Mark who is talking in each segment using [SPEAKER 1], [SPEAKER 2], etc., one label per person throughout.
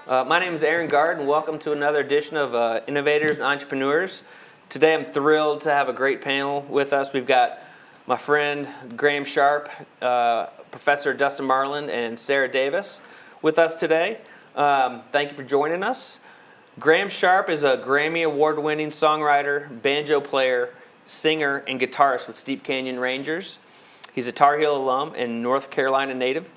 [SPEAKER 1] My name is Aaron Gard, and welcome to another edition of Innovators and Entrepreneurs. Today I'm thrilled to have a great panel with us. We've got my friend Graham Sharp, Professor Dustin Marland, and Sarah Davis with us today. Thank you for joining us. Graham Sharp is a Grammy Award-winning songwriter, banjo player, singer, and guitarist with Steep Canyon Rangers. He's a Tar Heel alum and North Carolina native.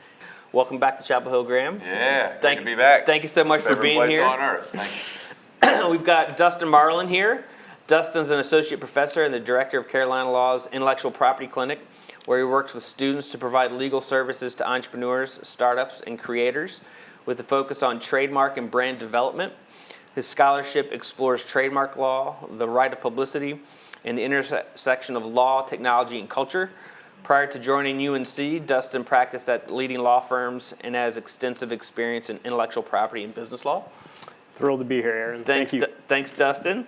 [SPEAKER 1] Welcome back to Chapel Hill, Graham.
[SPEAKER 2] Yeah, great to be back.
[SPEAKER 1] Thank you so much for being here.
[SPEAKER 2] Favorite place on earth. Thank you.
[SPEAKER 1] We've got Dustin Marland here. Dustin's an associate professor and the director of Carolina Law's Intellectual Property Clinic, where he works with students to provide legal services to entrepreneurs, startups, and creators with a focus on trademark and brand development. His scholarship explores trademark law, the right of publicity, and the intersection of law, technology, and culture. Prior to joining UNC, Dustin practiced at leading law firms and has extensive experience in intellectual property and business law.
[SPEAKER 3] Thrilled to be here, Aaron.
[SPEAKER 1] Thanks,
[SPEAKER 3] Thank you.
[SPEAKER 1] Thanks, Dustin.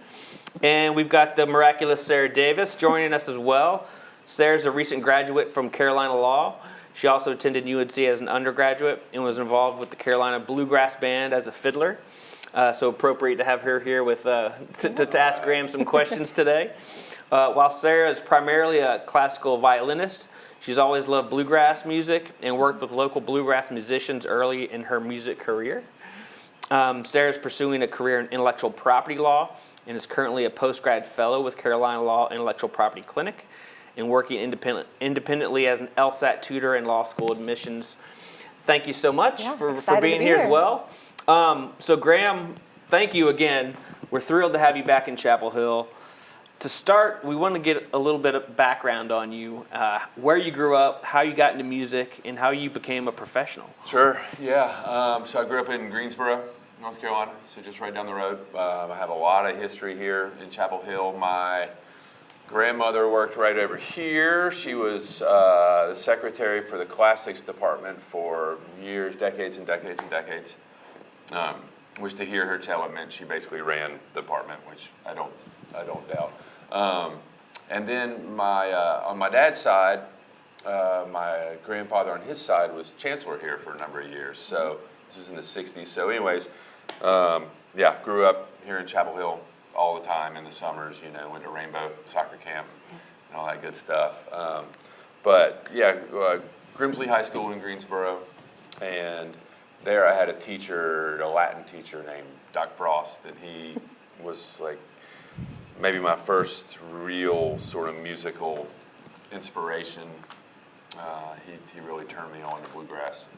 [SPEAKER 1] And we've got the miraculous Sarah Davis joining us as well. Sarah's a recent graduate from Carolina Law. She also attended UNC as an undergraduate and was involved with the Carolina Bluegrass Band as a fiddler. So appropriate to have her here with to ask Graham some questions today. While Sarah is primarily a classical violinist, she's always loved bluegrass music and worked with local bluegrass musicians early in her music career. Sarah is pursuing a career in intellectual property law and is currently a post-grad fellow with Carolina Law Intellectual Property Clinic and working independently as an LSAT tutor in law school admissions. Thank you so much for being here as well. So Graham, thank you again. We're thrilled to have you back in Chapel Hill. To start, we want to get a little bit of background on you, where you grew up, how you got into music, and how you became a professional.
[SPEAKER 2] Sure, yeah. So I grew up in Greensboro, North Carolina, so just right down the road. I have a lot of history here in Chapel Hill. My grandmother worked right over here. She was the secretary for the classics department for years, decades and decades and decades. Which to hear her tell it meant she basically ran the department, which I don't doubt. And then on my dad's side, my grandfather on his side was chancellor here for a number of years. So this was in the 60s. So anyways, grew up here in Chapel Hill all the time in the summers, went to Rainbow soccer camp and all that good stuff. Grimsley High School in Greensboro, and there I had a Latin teacher named Doc Frost, and he was like maybe my first real sort of musical inspiration. He really turned me on to bluegrass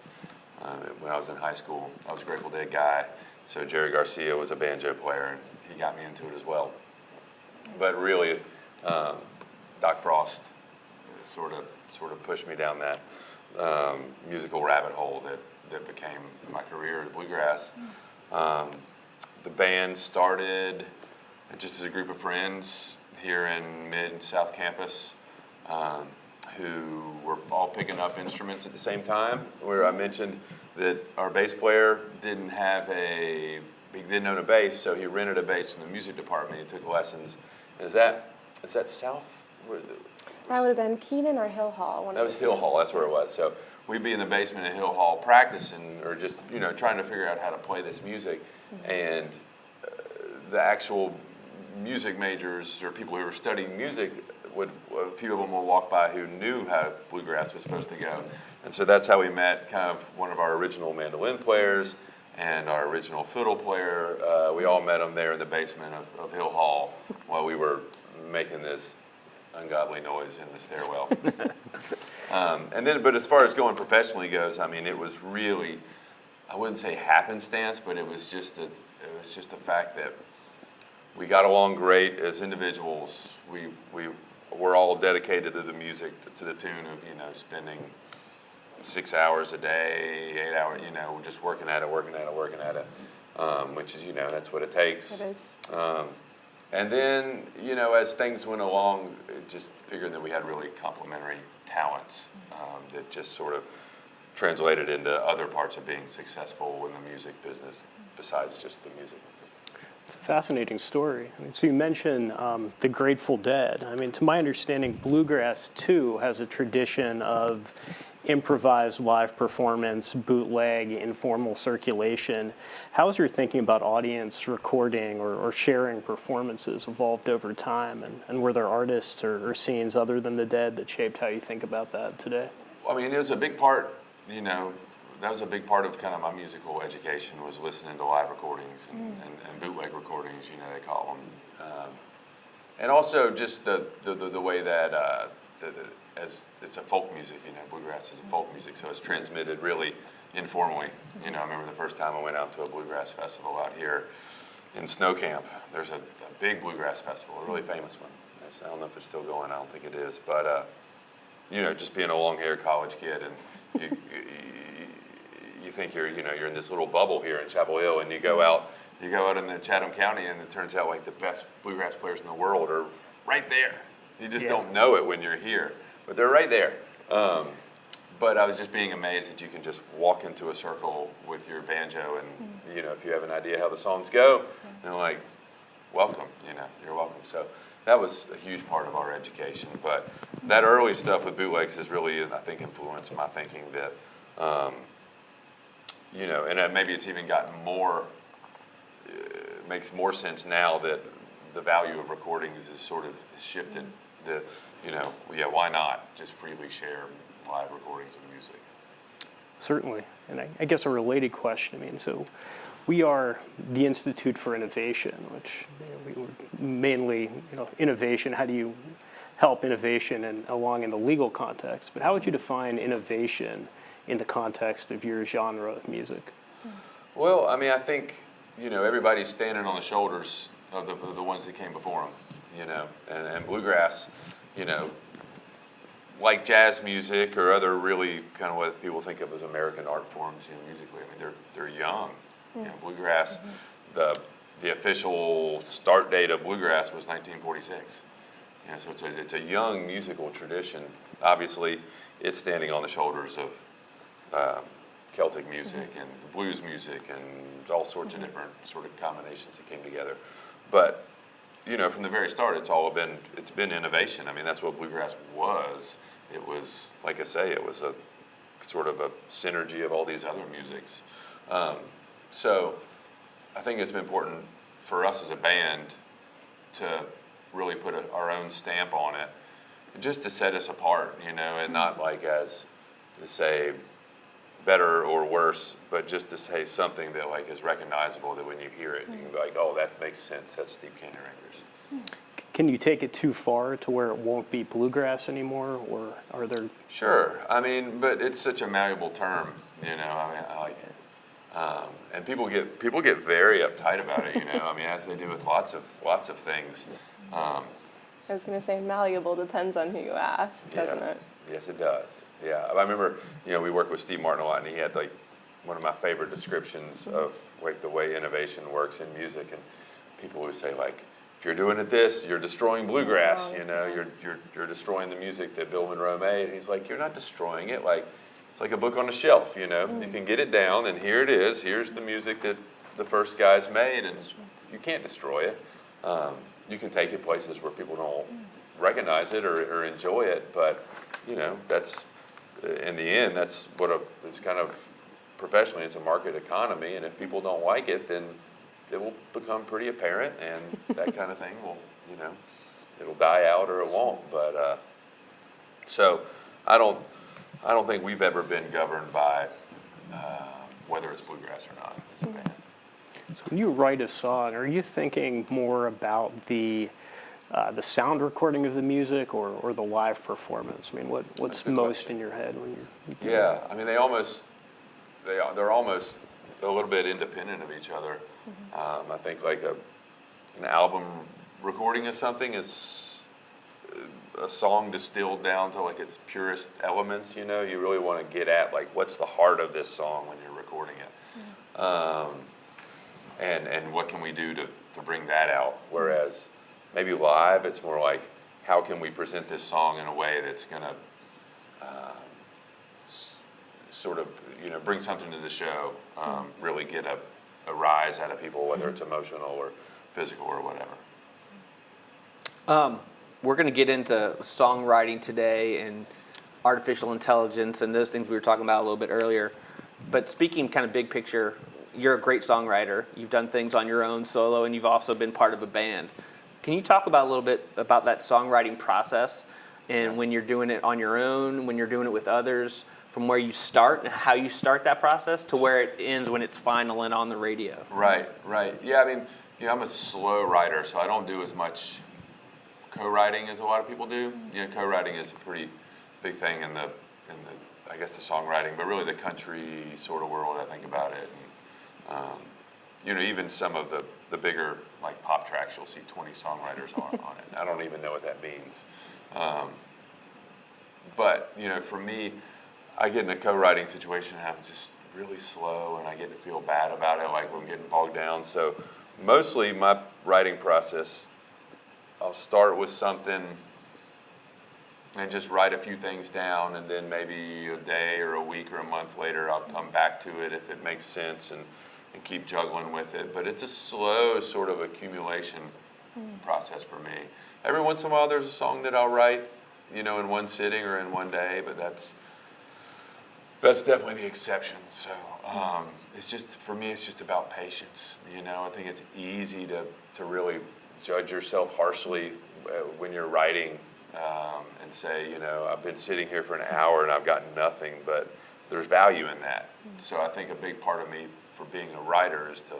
[SPEAKER 2] when I was in high school. I was a Grateful Dead guy, so Jerry Garcia was a banjo player, and he got me into it as well. But really, Doc Frost sort of pushed me down that musical rabbit hole that became my career at bluegrass. The band started just as a group of friends here in Mid-South Campus who were all picking up instruments at the same time, where I mentioned that our bass player didn't own a bass, so he rented a bass from the music department. He took lessons. Is that South?
[SPEAKER 4] That would have been Keenan or Hill Hall.
[SPEAKER 2] That was Hill Hall, that's where it was. So we'd be in the basement at Hill Hall practicing or just, trying to figure out how to play this music. Mm-hmm. And the actual music majors or people who were studying music, a few of them would walk by who knew how bluegrass was supposed to go. And so that's how we met kind of one of our original mandolin players and our original fiddle player. We all met them there in the basement of Hill Hall while we were making this ungodly noise in the stairwell. But as far as going professionally goes, I mean, it was really, I wouldn't say happenstance, but it was just a fact that we got along great as individuals. We were all dedicated to the music to the tune of spending 6 hours a day, 8 hours, just working at it, which is that's what it takes.
[SPEAKER 4] It is.
[SPEAKER 2] And then, as things went along, just figured that we had really complementary talents that just sort of translated into other parts of being successful in the music business besides just the music.
[SPEAKER 3] It's a fascinating story. I mean, so you mentioned the Grateful Dead. I mean, to my understanding, bluegrass too has a tradition of improvised live performance, bootleg, informal circulation. How has your thinking about audience recording or sharing performances evolved over time? And were there artists or scenes other than the Dead that shaped how you think about that today?
[SPEAKER 2] I mean, it was a big part, that was a big part of kind of my musical education, was listening to live recordings and bootleg recordings, they call them. And also just the way that, as it's a folk music, bluegrass is a folk music, so it's transmitted really informally. I remember the first time I went out to a bluegrass festival out here in Snow Camp. There's a big bluegrass festival, a really famous one. I don't know if it's still going, I don't think it is, but just being a long-haired college kid, and you think you're in this little bubble here in Chapel Hill, and you go out in the Chatham County, and it turns out like the best bluegrass players in the world are right there. You just don't know it when you're here, but they're right there. But I was just being amazed that you can just walk into a circle with your banjo, and if you have an idea how the songs go, and like, welcome, you're welcome. So that was a huge part of our education. But that early stuff with bootlegs has really, I think, influenced my thinking that, and maybe it's even gotten more, makes more sense now that the value of recordings is sort of shifted. Why not just freely share live recordings of music?
[SPEAKER 3] Certainly. And I guess a related question, so we are the Institute for Innovation, which we were mainly, innovation. How do you help innovation along in the legal context? But how would you define innovation in the context of your genre of music?
[SPEAKER 2] Well, I think, everybody's standing on the shoulders of the ones that came before them, and bluegrass, like jazz music or other really kind of what people think of as American art forms, musically. They're young. Bluegrass, the official start date of bluegrass was 1946. So it's a young musical tradition. Obviously, it's standing on the shoulders of Celtic music and blues music and all sorts of different sort of combinations that came together. But from the very start, it's been innovation. That's what bluegrass was. It was, like I say, it was a sort of a synergy of all these other musics. So I think it's been important for us as a band to really put our own stamp on it, just to set us apart, and not like as to say better or worse, but just to say something that like is recognizable, that when you hear it, you can be like, oh, that makes sense. That's Steve Cantor-Eggers.
[SPEAKER 3] Can you take it too far to where it won't be bluegrass anymore, or are there?
[SPEAKER 2] Sure. But it's such a malleable term, I like it. And people get very uptight about it, as they do with lots of things.
[SPEAKER 4] I was going to say malleable depends on who you ask, doesn't it?
[SPEAKER 2] Yes, it does. Yeah, I remember, we worked with Steve Martin a lot, and he had like one of my favorite descriptions of like the way innovation works in music. And people would say like, if you're doing it this, you're destroying bluegrass. You're destroying the music that Bill Monroe made. And he's like, you're not destroying it. Like, it's like a book on a shelf. You can get it down, and here it is. Here's the music that the first guys made, and you can't destroy it. You can take it places where people don't recognize it or enjoy it, but that's in the end, that's what it's kind of professionally, it's a market economy, and if people don't like it, then it will become pretty apparent, and that kind of thing will, it'll die out or it won't. But so I don't think we've ever been governed by whether it's bluegrass or not as a band.
[SPEAKER 3] So when you write a song, are you thinking more about the sound recording of the music or the live performance? What's most in your head when you're
[SPEAKER 2] they're almost a little bit independent of each other. I think like an album recording of something is a song distilled down to like its purest elements. You really want to get at like what's the heart of this song when you're recording it, and what can we do to bring that out? Whereas maybe live, it's more like, how can we present this song in a way that's going to sort of, bring something to the show, really get a rise out of people, whether it's emotional or physical or whatever.
[SPEAKER 1] We're going to get into songwriting today, and artificial intelligence and those things we were talking about a little bit earlier. But speaking kind of big picture, you're a great songwriter. You've done things on your own solo, and you've also been part of a band. Can you talk about a little bit about that songwriting process and when you're doing it on your own, when you're doing it with others, from where you start and how you start that process to where it ends when it's final and on the radio?
[SPEAKER 2] Right. Yeah, I mean, I'm a slow writer, so I don't do as much co-writing as a lot of people do. Co-writing is a pretty big thing in the I guess the songwriting, but really the country sort of world. I think about it, and even some of the bigger like pop tracks, you'll see 20 songwriters on it. I don't even know what that means. But for me, I get in a co-writing situation and I'm just really slow, and I get to feel bad about it, like when I'm getting bogged down. So mostly my writing process, I'll start with something and just write a few things down, and then maybe a day or a week or a month later I'll come back to it if it makes sense, and keep juggling with it. But it's a slow sort of accumulation process for me. Every once in a while there's a song that I'll write, in one sitting or in one day, but that's definitely the exception. So it's just, for me, it's just about patience. I think it's easy to really judge yourself harshly when you're writing, and say, I've been sitting here for an hour and I've gotten nothing, but there's value in that. So I think a big part of me for being a writer is to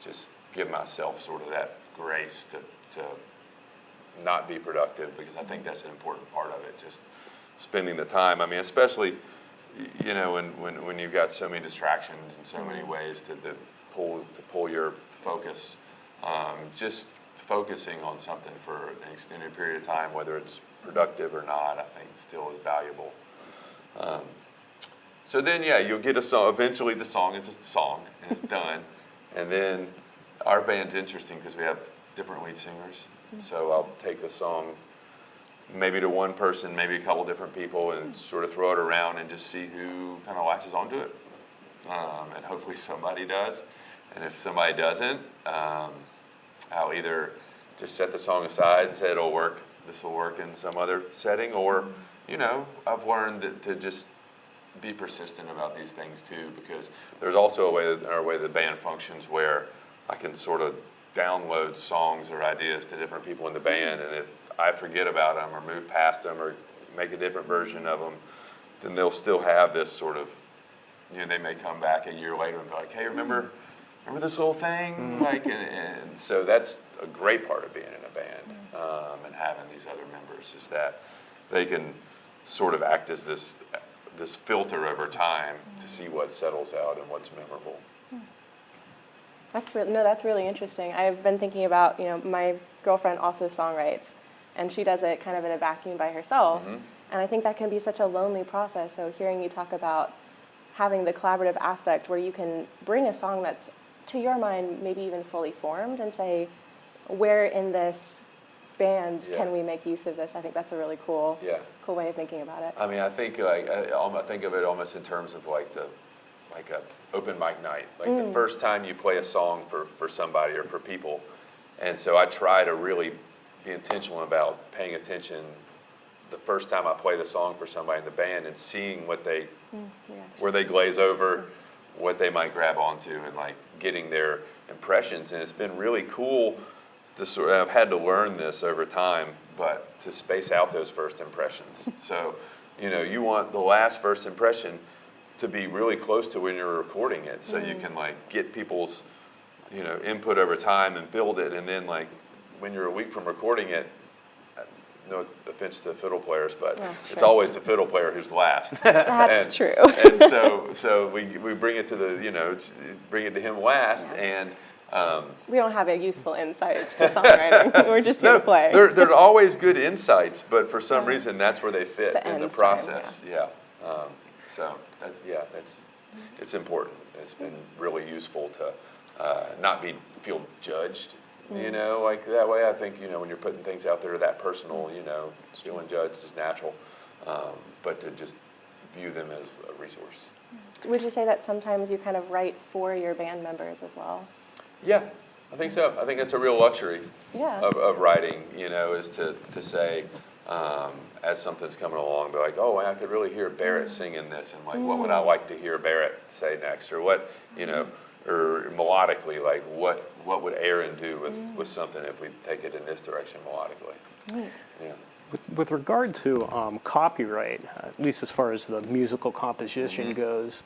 [SPEAKER 2] just give myself sort of that grace to not be productive, because I think that's an important part of it, just spending the time. I mean, especially, when you've got so many distractions and so many ways to pull your focus, just focusing on something for an extended period of time, whether it's productive or not, I think still is valuable. So then, you'll get a song. Eventually, the song is just a song, and it's done. And then our band's interesting because we have different lead singers. So I'll take a song maybe to one person, maybe a couple different people, and sort of throw it around and just see who kind of latches onto it. And hopefully somebody does. And if somebody doesn't, I'll either just set the song aside and say it'll work. This will work in some other setting, or I've learned to just be persistent about these things too, because there's also a way the band functions where I can sort of download songs or ideas to different people in the band, and if I forget about them or move past them or make a different version of them, then they'll still have this sort of, they may come back a year later and be like, hey, remember this little thing? Like, and so that's a great part of being in a band, and having these other members, is that they can sort of act as this filter over time to see what settles out and what's memorable.
[SPEAKER 4] That's really interesting. I've been thinking about, my girlfriend also songwrites, and she does it kind of in a vacuum by herself. And I think that can be such a lonely process. So hearing you talk about having the collaborative aspect where you can bring a song that's, to your mind, maybe even fully formed, and say, where in this band can we make use of this? I think that's a really cool way of thinking about it.
[SPEAKER 2] I mean, I think I think of it almost in terms of like a open mic night, like the first time you play a song for somebody or for people. And so I try to really be intentional about paying attention the first time I play the song for somebody in the band, and seeing what where they glaze over, what they might grab onto, and like getting their impressions. And it's been really cool to sort of, I've had to learn this over time, but to space out those first impressions. So, you want the last first impression to be really close to when you're recording it, so you can like get people's, input over time and build it. And then like when you're a week from recording it, no offense to fiddle players, but it's always the fiddle player who's last.
[SPEAKER 4] That's true.
[SPEAKER 2] And so we bring it to bring it to him last, and
[SPEAKER 4] we don't have any useful insights to songwriting. We're just here to play.
[SPEAKER 2] There are always good insights, but for some reason that's where they fit in the process. So it's important. It's been really useful to not feel judged. Like that way. I think when you're putting things out there that personal, feeling judged is natural, but to just view them as a resource.
[SPEAKER 4] Would you say that sometimes you kind of write for your band members as well?
[SPEAKER 2] Yeah, I think so. I think it's a real luxury of writing, is to say, as something's coming along, be like, oh, I could really hear Barrett singing this, and like, what would I like to hear Barrett say next, or what, you know, or melodically, like what would Aaron do with something if we take it in this direction melodically? Yeah.
[SPEAKER 3] With regard to copyright, at least as far as the musical composition goes,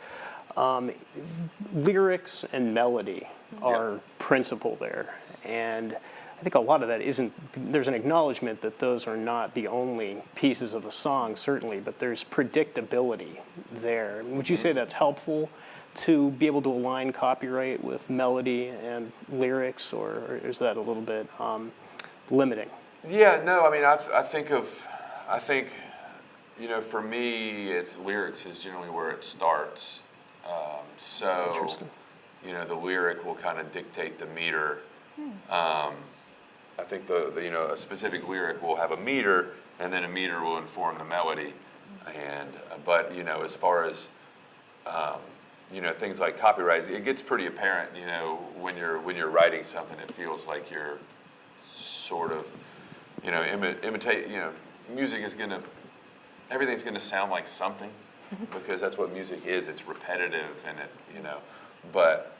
[SPEAKER 3] lyrics and melody are principal there. And I think a lot of that there's an acknowledgement that those are not the only pieces of a song, certainly, but there's predictability there. Would you say that's helpful to be able to align copyright with melody and lyrics, or is that a little bit limiting?
[SPEAKER 2] Yeah, no, I mean, I think, you know, for me, lyrics is generally where it starts. So,
[SPEAKER 3] Interesting.
[SPEAKER 2] you know, the lyric will kind of dictate the meter. I think you know, a specific lyric will have a meter, and then a meter will inform the melody. And but you know, as far as you know, things like copyright, it gets pretty apparent. You know, when you're writing something, it feels like you're sort of, you know, imitate. You know, music is everything's gonna sound like something, because that's what music is. It's repetitive, and it, you know, but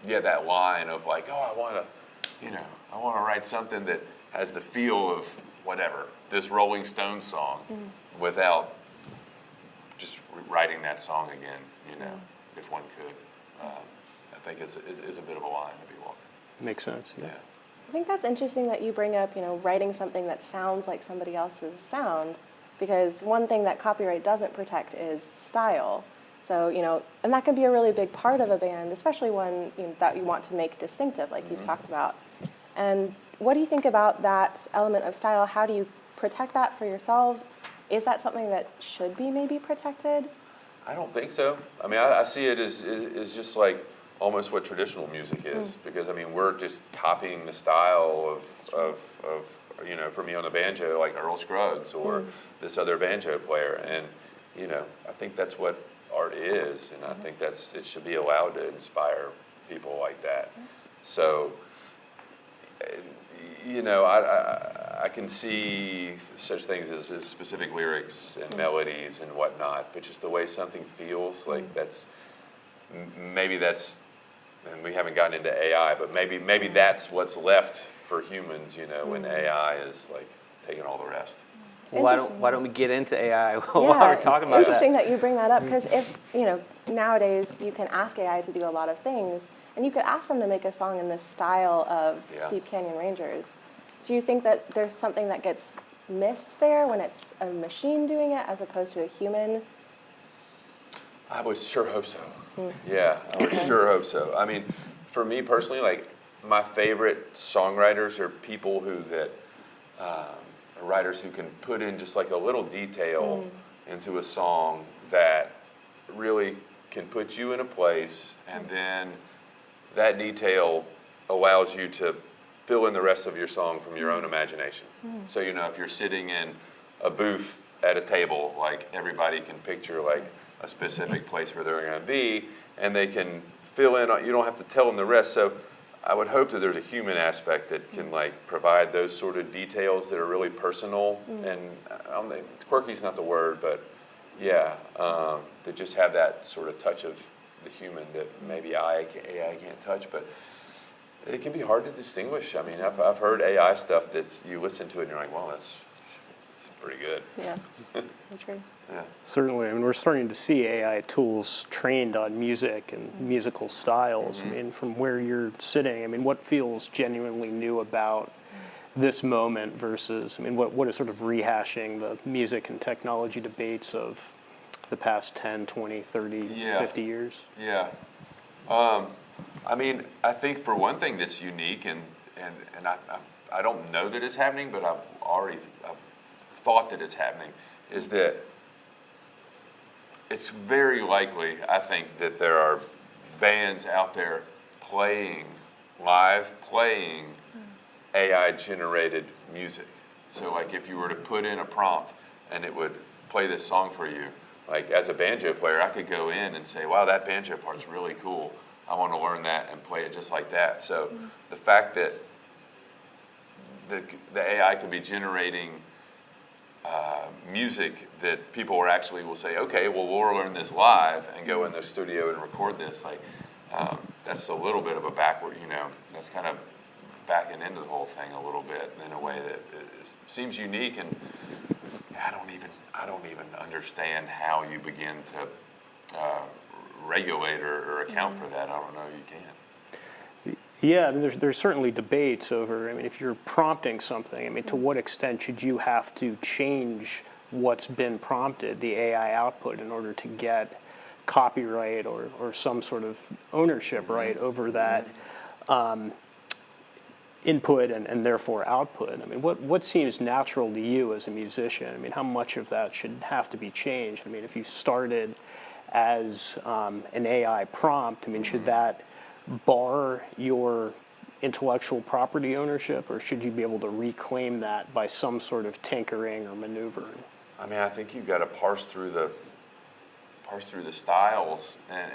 [SPEAKER 2] yeah, that line of like, oh, I want to write something that has the feel of whatever, this Rolling Stones song, without just writing that song again, you know, if one could. I think it's a bit of a line to be walking.
[SPEAKER 3] Makes sense, yeah.
[SPEAKER 4] I think that's interesting that you bring up, you know, writing something that sounds like somebody else's sound, because one thing that copyright doesn't protect is style. So, you know, and that can be a really big part of a band, especially one, you know, that you want to make distinctive, like you've talked about. And what do you think about that element of style? How do you protect that for yourselves? Is that something that should be maybe protected?
[SPEAKER 2] I don't think so. I mean, I see it as just like almost what traditional music is, because I mean, we're just copying the style of you know, for me on the banjo, like Earl Scruggs or this other banjo player, and you know, I think that's what art is, and I think it should be allowed to inspire people like that. So, you know, I can see such things as specific lyrics and melodies and whatnot, but just the way something feels, like maybe that's, and we haven't gotten into AI, but maybe that's what's left for humans, you know, when AI is like taking all the rest.
[SPEAKER 1] Well, why don't we get into AI while
[SPEAKER 4] Yeah,
[SPEAKER 1] we're talking about
[SPEAKER 4] interesting
[SPEAKER 1] that?
[SPEAKER 4] that you bring that up, because if, you know, nowadays you can ask AI to do a lot of things, and you could ask them to make a song in this style of Steep Canyon Rangers. Do you think that there's something that gets missed there when it's a machine doing it as opposed to a human?
[SPEAKER 2] I would sure hope so. Yeah, I would sure hope so. I mean, for me personally, like, my favorite songwriters are people writers who can put in just like a little detail into a song that really can put you in a place, and then that detail allows you to fill in the rest of your song from your own imagination. So, you know, if you're sitting in a booth at a table, like, everybody can picture like a specific place where they're going to be, and they can fill in. You don't have to tell them the rest. So I would hope that there's a human aspect that can like provide those sort of details that are really personal, and I don't think quirky's not the word, but yeah, that just have that sort of touch of the human that maybe AI can't touch, but it can be hard to distinguish. I mean, I've heard AI stuff that's, you listen to it and you're like, well, that's pretty good.
[SPEAKER 4] Yeah, that's true.
[SPEAKER 2] Yeah.
[SPEAKER 3] Certainly. I mean, we're starting to see AI tools trained on music and musical styles. I mean, from where you're sitting, I mean, what feels genuinely new about this moment versus, I mean, what is sort of rehashing the music and technology debates of the past 10, 20, 30, 50 years?
[SPEAKER 2] Yeah. I mean, I think for one thing that's unique, and I don't know that it's happening, but I've thought that it's happening, is that it's very likely, I think, that there are bands out there playing AI-generated music. So, like, if you were to put in a prompt and it would play this song for you, like, as a banjo player, I could go in and say, wow, that banjo part's really cool. I want to learn that and play it just like that. So the fact that the AI could be generating music that people are actually will say, okay, well, we'll learn this live and go in the studio and record this. Like, that's a little bit of a backward, that's kind of backing into the whole thing a little bit in a way that seems unique, and I don't even understand how you begin to regulate or account for that. I don't know you can.
[SPEAKER 3] Yeah, there's certainly debates over, if you're prompting something, to what extent should you have to change what's been prompted, the AI output, in order to get copyright or some sort of ownership right over that input and therefore output? What seems natural to you as a musician? How much of that should have to be changed? If you started as an AI prompt, should that bar your intellectual property ownership, or should you be able to reclaim that by some sort of tinkering or maneuvering?
[SPEAKER 2] I think you've got to parse through the styles, and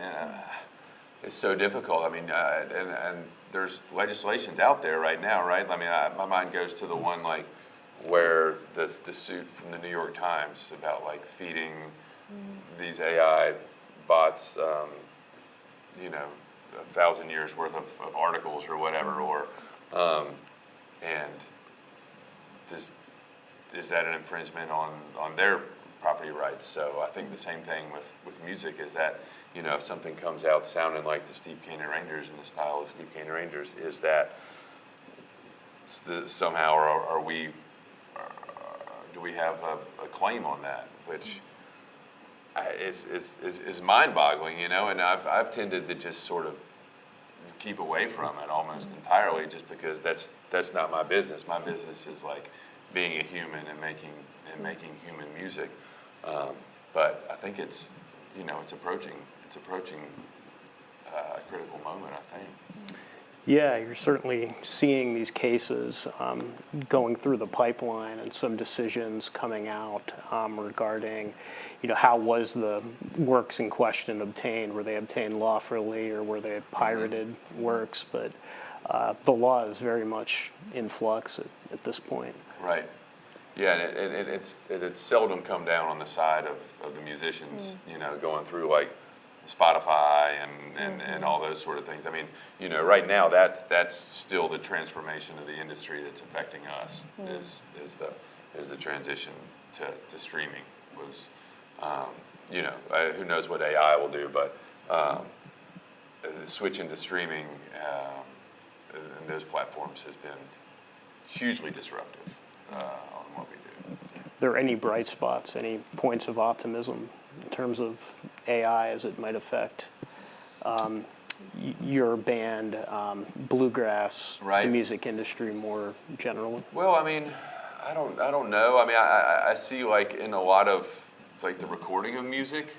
[SPEAKER 2] it's so difficult. And there's legislations out there right now, right? My mind goes to the one like where the suit from the New York Times about like feeding these AI bots, 1,000 years worth of articles or whatever, or and is that an infringement on their property rights? So I think the same thing with music is that, if something comes out sounding like the Steve Caney Rangers in the style of Steve Caney Rangers, is that somehow do we have a claim on that, which is mind-boggling, and I've tended to just sort of keep away from it almost entirely, just because that's not my business. My business is like being a human and making human music. But I think it's approaching a critical moment, I think.
[SPEAKER 3] Yeah, you're certainly seeing these cases going through the pipeline, and some decisions coming out regarding, how was the works in question obtained? Were they obtained lawfully, or were they pirated works? But the law is very much in flux at this point.
[SPEAKER 2] Right. Yeah, and it's seldom come down on the side of the musicians, going through like Spotify and all those sort of things. Right now that's still the transformation of the industry that's affecting us, is the transition to streaming. Was who knows what AI will do, but switching to streaming and those platforms has been hugely disruptive on what we do.
[SPEAKER 3] Are there any bright spots, any points of optimism in terms of AI as it might affect your band, bluegrass,
[SPEAKER 2] right,
[SPEAKER 3] the music industry more generally?
[SPEAKER 2] Well, I don't know. I see like in a lot of like the recording of music,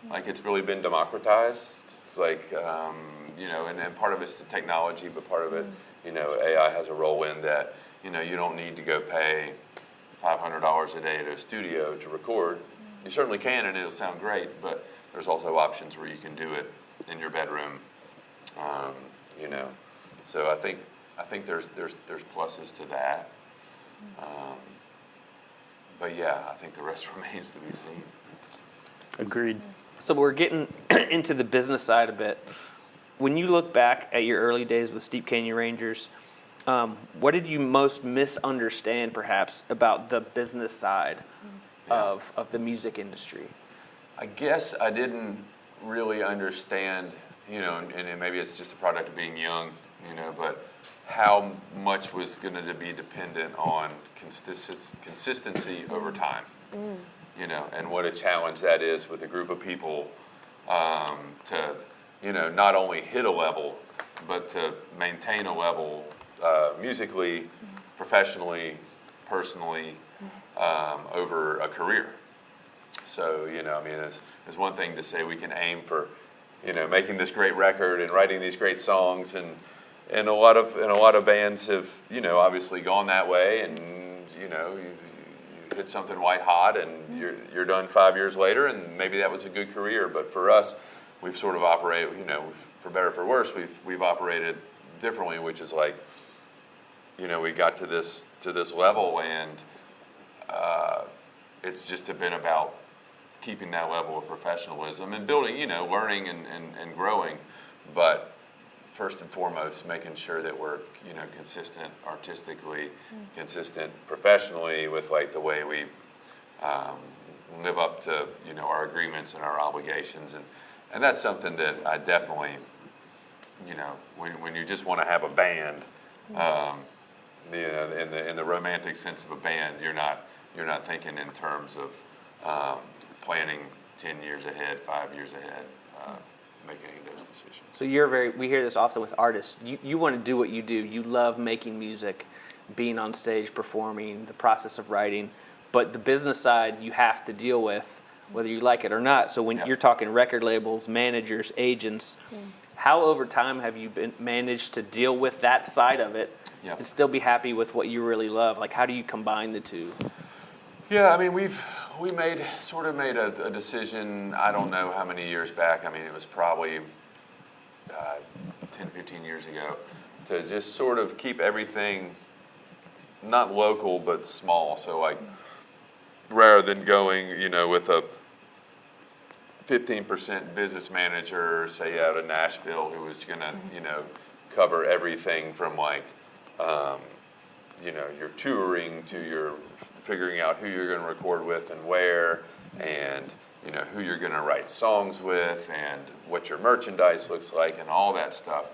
[SPEAKER 2] like it's really been democratized. Like and part of it's the technology, but part of it, AI has a role in that. You don't need to go pay $500 a day at a studio to record. You certainly can, and it'll sound great, but there's also options where you can do it in your bedroom. So I think there's pluses to that. But yeah, I think the rest remains to be seen.
[SPEAKER 3] Agreed.
[SPEAKER 1] So we're getting into the business side a bit. When you look back at your early days with Steve Caney Rangers, what did you most misunderstand, perhaps, about the business side of the music industry?
[SPEAKER 2] I guess I didn't really understand, and maybe it's just a product of being young, but how much was going to be dependent on consistency over time, and what a challenge that is with a group of people to, not only hit a level, but to maintain a level musically, professionally, personally, over a career. So, there's one thing to say we can aim for, making this great record and writing these great songs, and a lot of bands have, obviously gone that way, and you hit something white hot, and you're done 5 years later, and maybe that was a good career. But for us, we've sort of operated, for better or for worse, we've operated differently, which is like, we got to this level, and it's just been about keeping that level of professionalism and building, learning and growing, but first and foremost, making sure that we're, consistent artistically, consistent professionally with like the way we live up to, our agreements and our obligations. And that's something that I definitely, when you just want to have a band, in the romantic sense of a band, you're not thinking in terms of planning 10 years ahead, 5 years ahead, making any of those decisions.
[SPEAKER 1] So we hear this often with artists. You want to do what you do. You love making music, being on stage, performing, the process of writing, but the business side you have to deal with whether you like it or not. So when you're talking record labels, managers, agents, how over time have you managed to deal with that side of it and still be happy with what you really love? Like, how do you combine the two?
[SPEAKER 2] Yeah, I mean, we made a decision, I don't know how many years back, I mean, it was probably 10, 15 years ago, to just sort of keep everything not local but small. So like, rather than going, with a 15% business manager, say out of Nashville, who was gonna, cover everything from like, your touring to your figuring out who you're going to record with and where, and who you're going to write songs with, and what your merchandise looks like, and all that stuff.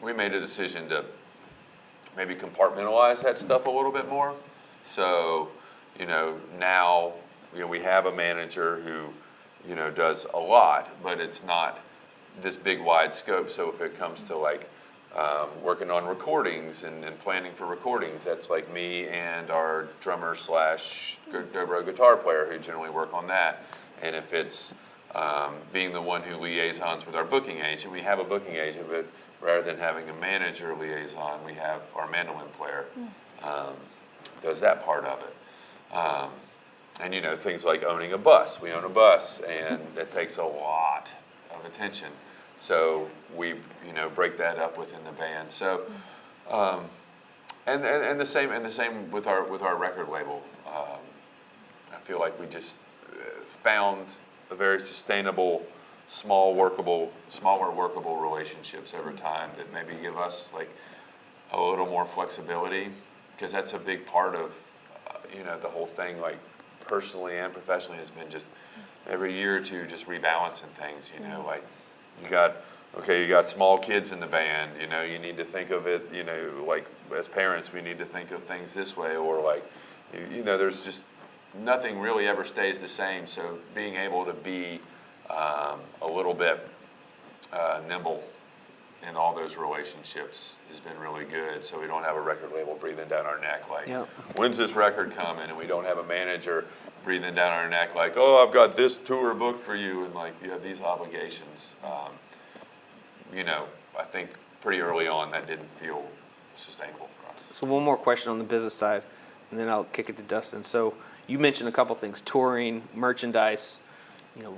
[SPEAKER 2] We made a decision to maybe compartmentalize that stuff a little bit more. So, now we have a manager who does a lot, but it's not this big wide scope. So if it comes to like working on recordings and planning for recordings, that's like me and our drummer / dobro guitar player who generally work on that. And if it's being the one who liaisons with our booking agent, we have a booking agent, but rather than having a manager liaison, we have our mandolin player does that part of it. And things like owning a bus. We own a bus, and it takes a lot of attention. So we, break that up within the band. So, and the same with our record label. I feel like we just found a very sustainable, smaller workable relationships over time that maybe give us like a little more flexibility, because that's a big part of, the whole thing, like personally and professionally, has been just every year or two just rebalancing things. Like you got small kids in the band. You need to think of it. Like as parents, we need to think of things this way, or like, there's just nothing really ever stays the same. So being able to be a little bit nimble in all those relationships has been really good. So we don't have a record label breathing down our neck like, when's this record coming? And we don't have a manager breathing down our neck like, oh, I've got this tour booked for you, and like you have these obligations. I think pretty early on that didn't feel sustainable for us.
[SPEAKER 1] So one more question on the business side, and then I'll kick it to Dustin. So you mentioned a couple things: touring, merchandise,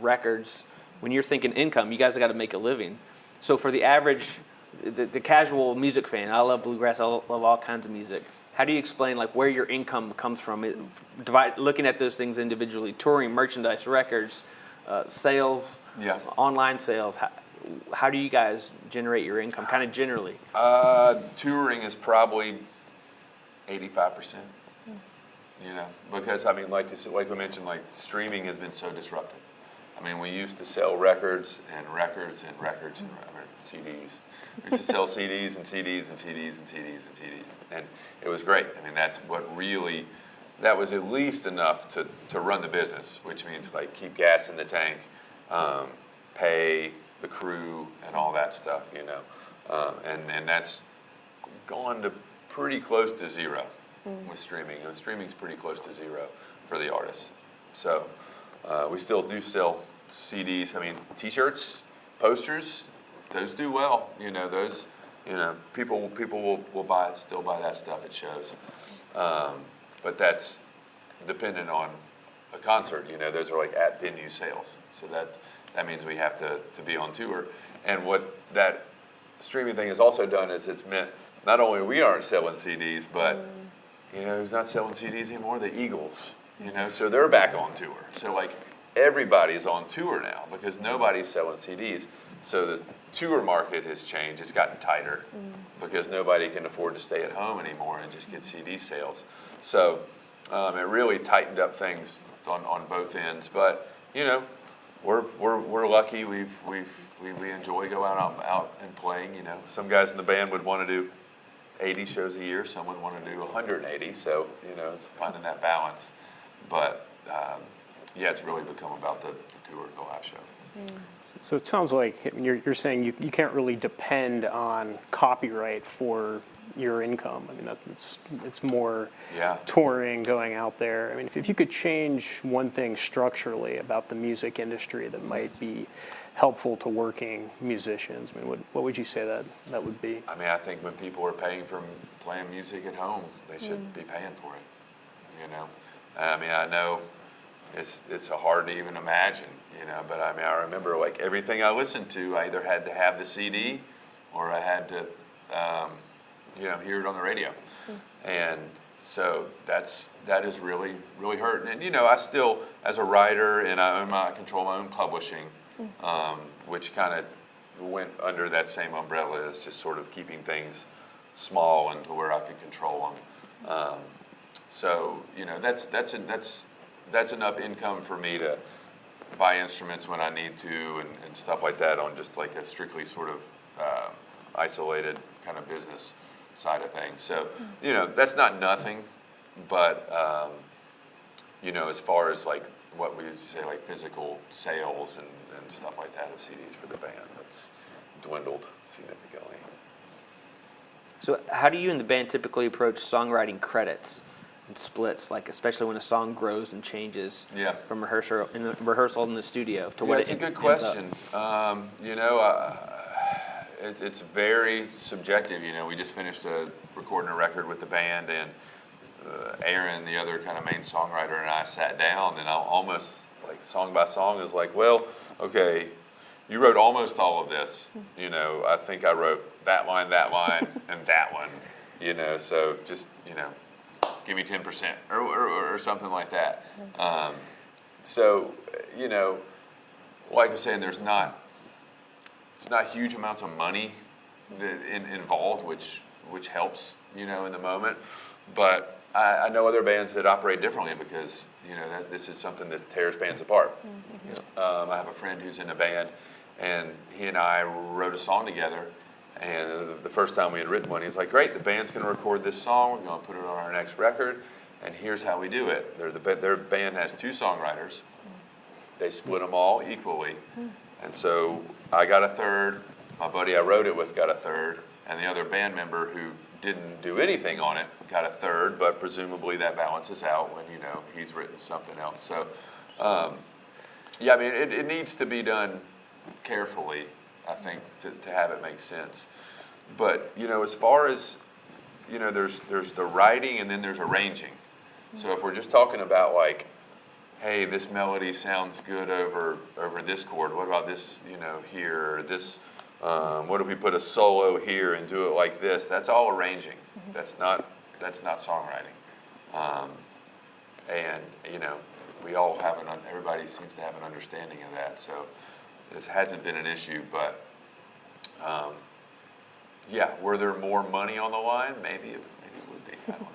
[SPEAKER 1] records. When you're thinking income, you guys have got to make a living. So for the average, the casual music fan, I love bluegrass, I love all kinds of music. How do you explain like where your income comes from? Looking at those things individually: touring, merchandise, records, sales, online sales. How do you guys generate your income, kind of generally?
[SPEAKER 2] Touring is probably 85%. Because I mean, like we mentioned, like streaming has been so disruptive. I mean, we used to sell records and records and records and CDs. We used to sell CDs and CDs and CDs and CDs and CDs, and it was great. I mean, that was at least enough to run the business, which means like keep gas in the tank, pay the crew and all that stuff, and that's gone to pretty close to zero with streaming. Streaming's pretty close to zero for the artists. So we still do sell CDs. I mean, T-shirts, posters, those do well. Those, people will still buy that stuff at shows. But that's dependent on a concert. Those are like at venue sales. So that means we have to be on tour. And what that streaming thing has also done is it's meant not only we aren't selling CDs, but who's not selling CDs anymore? The Eagles. you know, so they're back on tour. So like everybody's on tour now because nobody's selling CDs. So the tour market has changed. It's gotten tighter because nobody can afford to stay at home anymore and just get CD sales. So it really tightened up things on both ends. But you know, we're lucky. We enjoy going out and playing. You know, some guys in the band would want to do 80 shows a year. Some would want to do 180. So you know, it's finding that balance. But yeah, it's really become about the tour, the live show.
[SPEAKER 3] So it sounds like you're saying you can't really depend on copyright for your income. I mean, it's more
[SPEAKER 2] Yeah.
[SPEAKER 3] touring, going out there. I mean, if you could change one thing structurally about the music industry that might be helpful to working musicians, I mean, what would you say that would be?
[SPEAKER 2] I mean, I think when people are paying for playing music at home, they should be paying for it. You know, I mean, I know it's hard to even imagine, you know, but I mean, I remember like everything I listened to, I either had to have the CD or I had to, you know, hear it on the radio. And so that is really, really hurting. And, you know, I still, as a writer, and I control my own publishing, which kind of went under that same umbrella as just sort of keeping things small and to where I can control them. So, you know, that's enough income for me to buy instruments when I need to and stuff like that on just like a strictly sort of isolated kind of business side of things. So, you know, that's not nothing, but, you know, as far as like what we say like physical sales and stuff like that of CDs for the band, that's dwindled significantly.
[SPEAKER 1] So how do you and the band typically approach songwriting credits and splits, like especially when a song grows and changes
[SPEAKER 2] Yeah.
[SPEAKER 1] from rehearsal in the studio to what
[SPEAKER 2] That's a good question. You know, it's very subjective. You know, we just finished recording a record with the band, and Aaron, the other kind of main songwriter, and I sat down, and I almost like song by song is like, well, okay, you wrote almost all of this. You know, I think I wrote that line, and that one. You know, so just you know, give me 10% or something like that. So you know, like I was saying, it's not huge amounts of money involved, which helps, you know, in the moment. But I know other bands that operate differently because, you know, this is something that tears bands apart. I have a friend who's in a band, and he and I wrote a song together. And the first time we had written one, he was like, great, the band's going to record this song. We're going to put it on our next record. And here's how we do it. Their band has 2 songwriters. They split them all equally. And so I got a third, my buddy I wrote it with got a third, and the other band member who didn't do anything on it got a third, but presumably that balances out when, you know, he's written something else. So, yeah, I mean, it needs to be done carefully, I think, to have it make sense. But, you know, as far as, you know, there's the writing and then there's arranging. So if we're just talking about like, hey, this melody sounds good over this chord. What about this, you know, here? Or this, what if we put a solo here and do it like this? That's all arranging. That's not songwriting. And you know, we all have everybody seems to have an understanding of that. So this hasn't been an issue, but yeah, were there more money on the line? Maybe it would be. I don't know.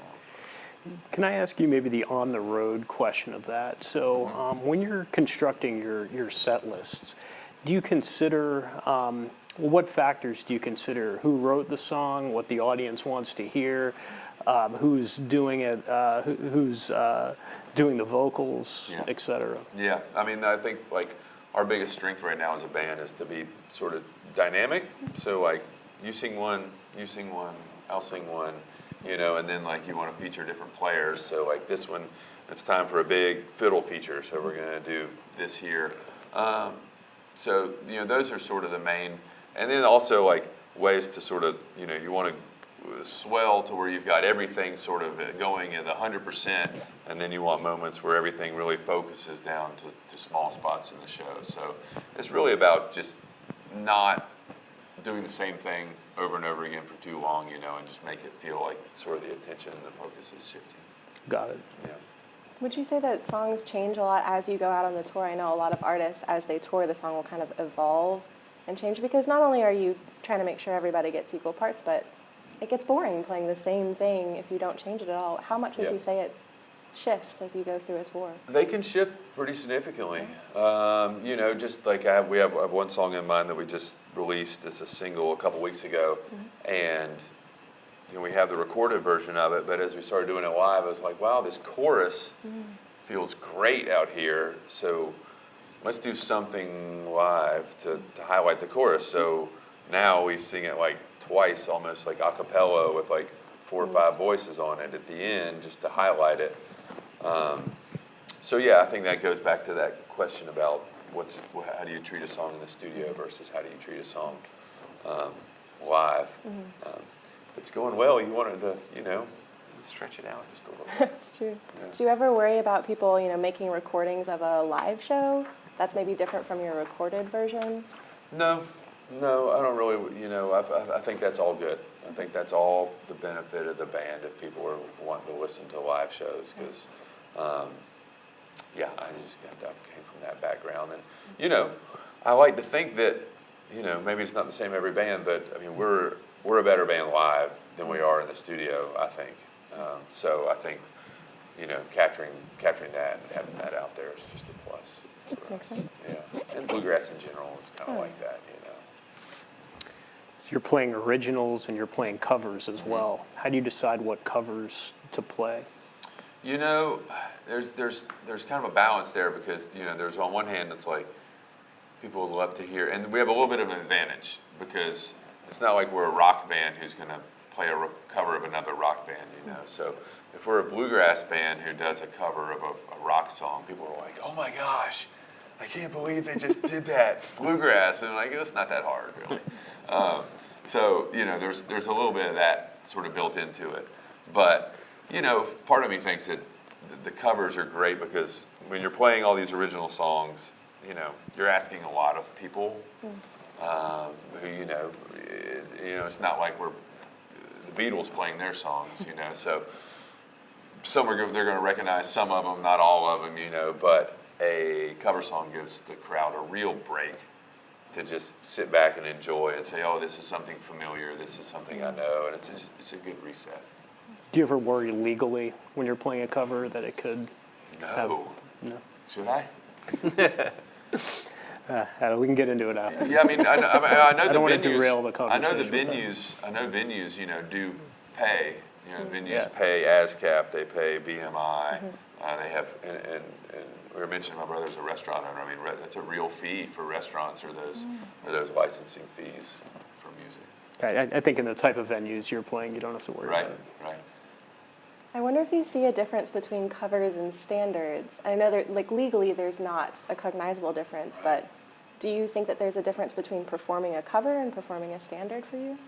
[SPEAKER 3] Can I ask you maybe the on-the-road question of that? So when you're constructing your set lists, do you consider, what factors do you consider? Who wrote the song, what the audience wants to hear, who's doing it, who's doing the vocals,
[SPEAKER 2] Yeah.
[SPEAKER 3] et cetera?
[SPEAKER 2] Yeah, I mean, I think like our biggest strength right now as a band is to be sort of dynamic. So like you sing one, I'll sing one. You know, and then like you want to feature different players. So like this one, it's time for a big fiddle feature. So we're going to do this here. So, you know, those are sort of the main. And then also like ways to sort of, you know, you want to swell to where you've got everything sort of going at 100%. And then you want moments where everything really focuses down to small spots in the show. So it's really about just not doing the same thing over and over again for too long, you know, and just make it feel like sort of the attention and the focus is shifting.
[SPEAKER 3] Got it.
[SPEAKER 2] Yeah.
[SPEAKER 4] Would you say that songs change a lot as you go out on the tour? I know a lot of artists, as they tour, the song will kind of evolve and change because not only are you trying to make sure everybody gets equal parts, but it gets boring playing the same thing if you don't change it at all. How much would
[SPEAKER 2] Yeah.
[SPEAKER 4] you say it shifts as you go through a tour?
[SPEAKER 2] They can shift pretty significantly. You know, just like we have one song in mind that we just released as a single a couple weeks ago, and you know, we have the recorded version of it. But as we started doing it live, I was like, wow, this chorus feels great out here. So let's do something live to highlight the chorus. So now we sing it like twice, almost like a cappella with like 4 or 5 voices on it at the end, just to highlight it. So yeah, I think that goes back to that question about how do you treat a song in the studio versus how do you treat a song live. If it's going well, you want it to, you know, stretch it out just a little bit.
[SPEAKER 4] That's true.
[SPEAKER 2] Yeah.
[SPEAKER 4] Do you ever worry about people, making recordings of a live show that's maybe different from your recorded version?
[SPEAKER 2] No, I don't really, you know, I think that's all good. I think that's all the benefit of the band if people are wanting to listen to live shows because, yeah, I just came from that background. And, you know, I like to think that, you know, maybe it's not the same every band, but, I mean, we're a better band live than we are in the studio, I think. So I think, you know, capturing that and having that out there is just a plus. for
[SPEAKER 4] Makes
[SPEAKER 2] us.
[SPEAKER 4] sense.
[SPEAKER 2] Yeah, and bluegrass in general is kind of like that, you know.
[SPEAKER 3] So you're playing originals and you're playing covers as well. How do you decide what covers to play?
[SPEAKER 2] You know, there's kind of a balance there because, you know, there's on one hand it's like people would love to hear, and we have a little bit of an advantage because it's not like we're a rock band who's going to play a cover of another rock band, you know. So if we're a bluegrass band who does a cover of a rock song, people are like, oh my gosh, I can't believe they just did that, bluegrass. And I'm like, it's not that hard, really. So, you know, there's a little bit of that sort of built into it. But, you know, part of me thinks that the covers are great because when you're playing all these original songs, you know, you're asking a lot of people who, you know, it's not like we're the Beatles playing their songs, you know. So they're going to recognize some of them, not all of them, you know. But a cover song gives the crowd a real break to just sit back and enjoy and say, oh, this is something familiar, this is something I know, and it's a good reset.
[SPEAKER 3] Do you ever worry legally when you're playing a cover that it could
[SPEAKER 2] No.
[SPEAKER 3] No.
[SPEAKER 2] Should I?
[SPEAKER 3] We can get into it after.
[SPEAKER 2] Yeah, I mean, I know
[SPEAKER 3] I
[SPEAKER 2] the
[SPEAKER 3] don't want to
[SPEAKER 2] venues.
[SPEAKER 3] derail the
[SPEAKER 2] I know the
[SPEAKER 3] conversation with
[SPEAKER 2] venues. I know venues. You know, do pay. You know, venues
[SPEAKER 3] Yeah.
[SPEAKER 2] pay ASCAP. They pay BMI. They have, and we were mentioning my brother's a restaurant owner. I mean, that's a real fee for restaurants or those licensing fees for music.
[SPEAKER 3] I think in the type of venues you're playing, you don't have to worry
[SPEAKER 2] Right,
[SPEAKER 3] about it.
[SPEAKER 2] right.
[SPEAKER 4] I wonder if you see a difference between covers and standards. I know that, like, legally there's not a cognizable difference, but do you think that there's a difference between performing a cover and performing a standard for you?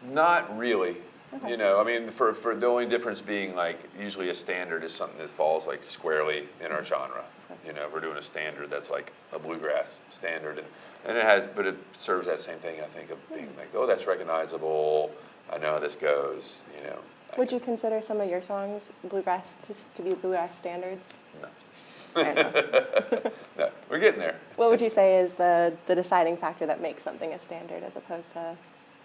[SPEAKER 2] Not really.
[SPEAKER 4] Okay.
[SPEAKER 2] You know, I mean, for the only difference being like usually a standard is something that falls like squarely in our genre. You know, we're doing a standard that's like a bluegrass standard, and it serves that same thing. I think of being like, oh, that's recognizable. I know how this goes. You know.
[SPEAKER 4] Would you consider some of your songs bluegrass to be bluegrass standards?
[SPEAKER 2] No.
[SPEAKER 4] Fair enough.
[SPEAKER 2] No, we're getting there.
[SPEAKER 4] What would you say is the deciding factor that makes something a standard as opposed to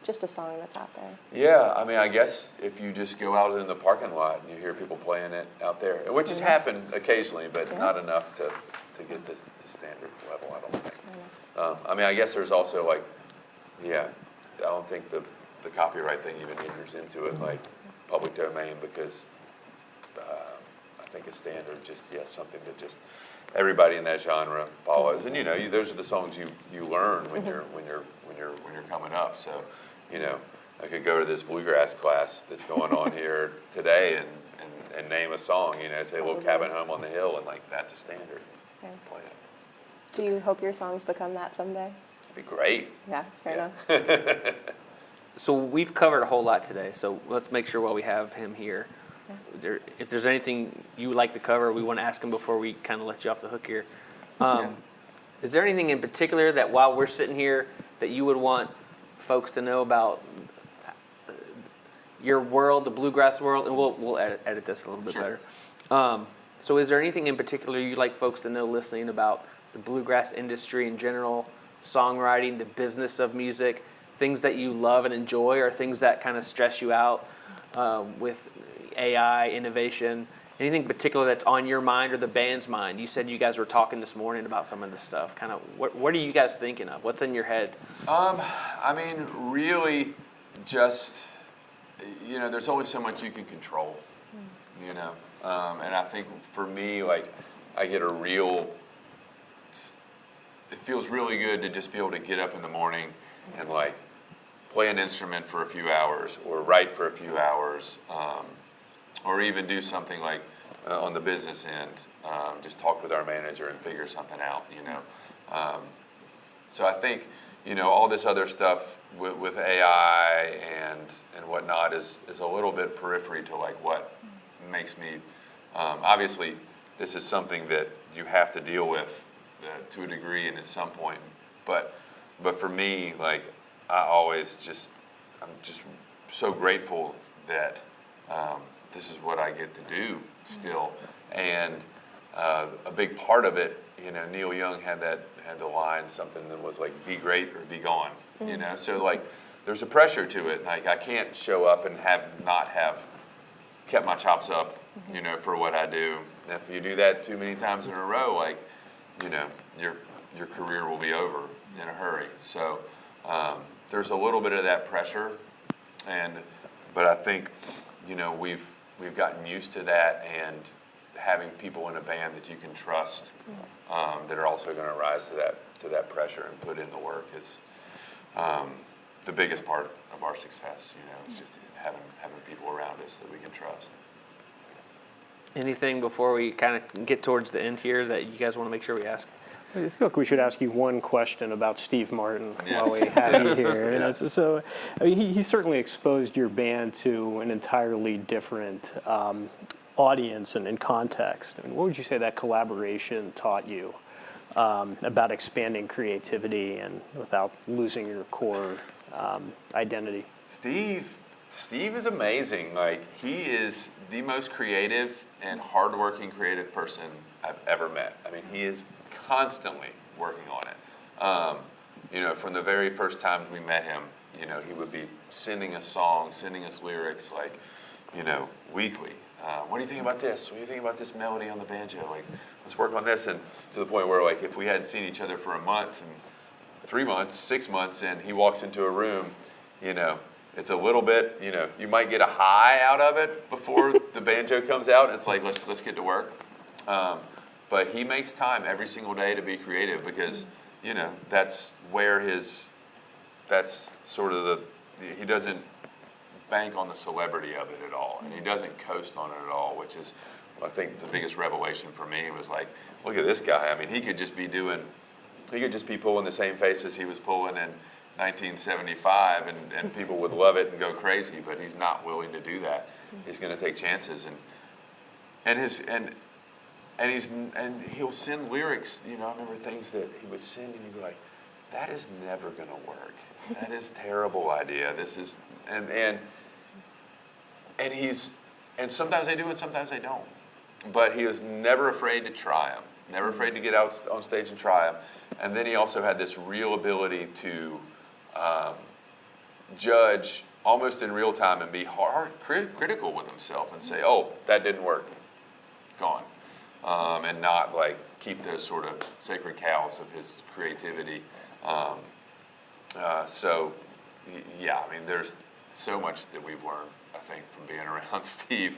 [SPEAKER 4] just a song that's out there?
[SPEAKER 2] Yeah, I mean, I guess if you just go out in the parking lot and you hear people playing it out there, which has happened occasionally, but not enough to get this to standard level, I don't think. I mean, I guess there's also like, I don't think the copyright thing even enters into it, like public domain, because I think a standard just, something that just everybody in that genre follows. And you know, those are the songs you learn when you're coming up. So, you know, I could go to this bluegrass class that's going on here today and name a song, you know, say, "Little Cabin Home on the Hill," and like that's a standard.
[SPEAKER 4] Okay.
[SPEAKER 2] Play it.
[SPEAKER 4] Do you hope your songs become that someday?
[SPEAKER 2] It'd be great.
[SPEAKER 4] Yeah, fair
[SPEAKER 2] Yeah.
[SPEAKER 4] enough.
[SPEAKER 1] So we've covered a whole lot today, so let's make sure while we have him here, if there's anything you would like to cover, we want to ask him before we kind of let you off the hook here. Is there anything in particular that while we're sitting here that you would want folks to know about your world, the bluegrass world, and we'll edit this a little bit
[SPEAKER 2] Sure.
[SPEAKER 1] better. So is there anything in particular you'd like folks to know listening about the bluegrass industry in general, songwriting, the business of music, things that you love and enjoy, or things that kind of stress you out with AI, innovation? Anything particular that's on your mind or the band's mind? You said you guys were talking this morning about some of this stuff. Kind of, what are you guys thinking of? What's in your head?
[SPEAKER 2] I mean, really, just, you know, there's only so much you can control, you know? And I think for me, like, I get a real, it feels really good to just be able to get up in the morning and, like, play an instrument for a few hours or write for a few hours, or even do something like on the business end, just talk with our manager and figure something out, you know. So I think, you know, all this other stuff with AI and whatnot is a little bit periphery to like what makes me, obviously this is something that you have to deal with to a degree and at some point, but for me, like, I'm just so grateful that this is what I get to do still. And a big part of it, you know, Neil Young had the line, something that was like, be great or be gone, you know? So like, there's a pressure to it. Like, I can't show up and not have kept my chops up, you know, for what I do. And if you do that too many times in a row, like, you know, your career will be over in a hurry. So there's a little bit of that pressure, but I think, you know, we've gotten used to that, and having people in a band that you can trust, that are also going to rise to that pressure and put in the work is the biggest part of our success. You know, it's just having people around us that we can trust.
[SPEAKER 1] Anything before we kind of get towards the end here that you guys want to make sure we ask?
[SPEAKER 3] I feel like we should ask you one question about Steve Martin
[SPEAKER 2] Yes.
[SPEAKER 3] while we have you here.
[SPEAKER 2] Yes.
[SPEAKER 3] And so, I mean, he certainly exposed your band to an entirely different audience and context. I mean, what would you say that collaboration taught you about expanding creativity and without losing your core identity?
[SPEAKER 2] Steve is amazing. Like, he is the most creative and hardworking creative person I've ever met. I mean, he is constantly working on it. You know, from the very first time we met him, you know, he would be sending us songs, sending us lyrics, like, you know, weekly. What do you think about this? What do you think about this melody on the banjo? Like, let's work on this. And to the point where, like, if we hadn't seen each other for a month and 3 months, 6 months, and he walks into a room, you know, it's a little bit, you know, you might get a high out of it before the banjo comes out. It's like, let's get to work. But he makes time every single day to be creative because, you know, that's sort of he doesn't bank on the celebrity of it at all. And he doesn't coast on it at all, which is, I think, the biggest revelation for me was like, look at this guy. I mean, he could just be pulling the same faces he was pulling in 1975, and people would love it and go crazy, but he's not willing to do that. He's going to take chances, and he'll send lyrics. You know, I remember things that he would send, and he'd be like, "That is never going to work. That is a terrible idea. This is," and sometimes they do, and sometimes they don't. But he was never afraid to try them. Never afraid to get out on stage and try them. And then he also had this real ability to judge almost in real time and be critical with himself and say, oh, that didn't work, gone. And not like keep those sort of sacred cows of his creativity. So, yeah, I mean, there's so much that we've learned, I think, from being around Steve.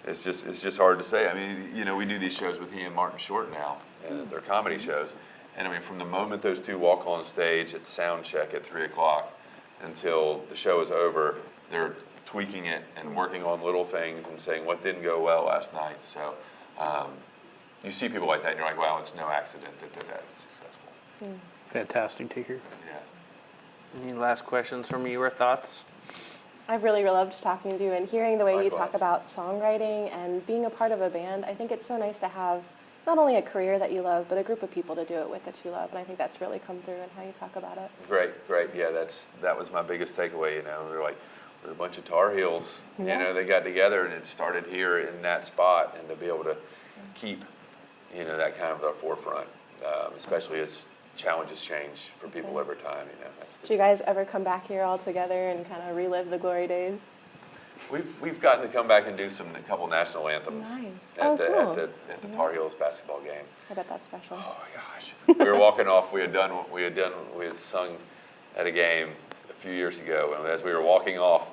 [SPEAKER 2] It's just hard to say. I mean, you know, we do these shows with he and Martin Short now, and they're comedy shows. And I mean, from the moment those two walk on stage at sound check at 3 o'clock until the show is over, they're tweaking it and working on little things and saying what didn't go well last night. So you see people like that, and you're like, wow, it's no accident that they're that successful.
[SPEAKER 3] Fantastic to hear.
[SPEAKER 2] Yeah.
[SPEAKER 1] Any last questions from you or thoughts?
[SPEAKER 4] I've really loved talking to you and hearing the way you talk
[SPEAKER 2] Likewise.
[SPEAKER 4] about songwriting and being a part of a band. I think it's so nice to have not only a career that you love, but a group of people to do it with that you love. And I think that's really come through in how you talk about it.
[SPEAKER 2] Great. Yeah, that was my biggest takeaway. You know, we were like, we're a bunch of Tar Heels.
[SPEAKER 4] Yeah.
[SPEAKER 2] You know, they got together and it started here in that spot, and to be able to keep, you know, that kind of the forefront, especially as challenges change for people
[SPEAKER 4] right.
[SPEAKER 2] over time. You know, that's
[SPEAKER 4] Do you guys ever come back here all together and kind of relive the glory days?
[SPEAKER 2] we've gotten to come back and do a couple national anthems
[SPEAKER 4] Nice.
[SPEAKER 2] at
[SPEAKER 4] Oh,
[SPEAKER 2] the
[SPEAKER 4] cool.
[SPEAKER 2] at the Tar Heels basketball game.
[SPEAKER 4] I bet that's special.
[SPEAKER 2] Oh my gosh. We were walking off, we had sung at a game a few years ago, and as we were walking off,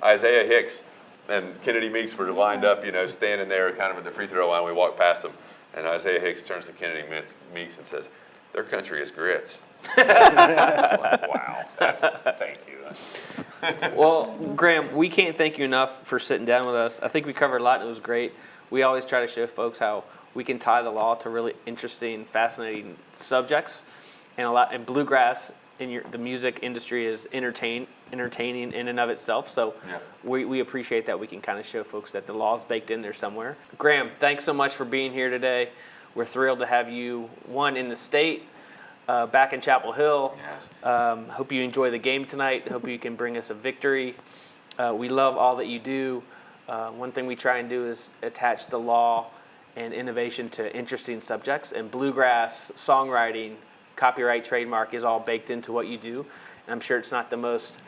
[SPEAKER 2] Isaiah Hicks and Kennedy Meeks were lined up, you know, standing there kind of at the free throw line. We walked past them, and Isaiah Hicks turns to Kennedy Meeks and says, "Their country is grits." I'm like, wow, thank you.
[SPEAKER 1] Well, Graham, we can't thank you enough for sitting down with us. I think we covered a lot, and it was great. We always try to show folks how we can tie the law to really interesting, fascinating subjects, and bluegrass in the music industry is entertaining in and of itself. So
[SPEAKER 2] Yeah.
[SPEAKER 1] we appreciate that we can kind of show folks that the law is baked in there somewhere. Graham, thanks so much for being here today. We're thrilled to have you, in the state, back in Chapel Hill.
[SPEAKER 2] Yes.
[SPEAKER 1] Hope you enjoy the game tonight. Hope you can bring us a victory. We love all that you do. One thing we try and do is attach the law and innovation to interesting subjects, and bluegrass, songwriting, copyright, trademark is all baked into what you do. And I'm sure it's not the most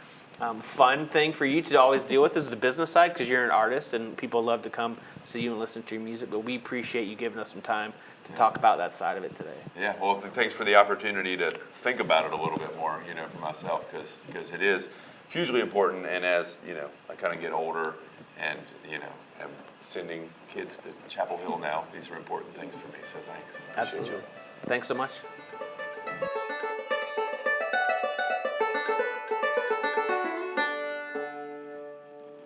[SPEAKER 1] fun thing for you to always deal with is the business side, because you're an artist and people love to come see you and listen to your music, but we appreciate you giving us some time to talk about that side of it today.
[SPEAKER 2] Yeah, well, thanks for the opportunity to think about it a little bit more, you know, for myself, because it is hugely important. And as, you know, I kind of get older and, you know, am sending kids to Chapel Hill now, these are important things for me. So thanks. Appreciate you.
[SPEAKER 1] Absolutely. Thanks so much.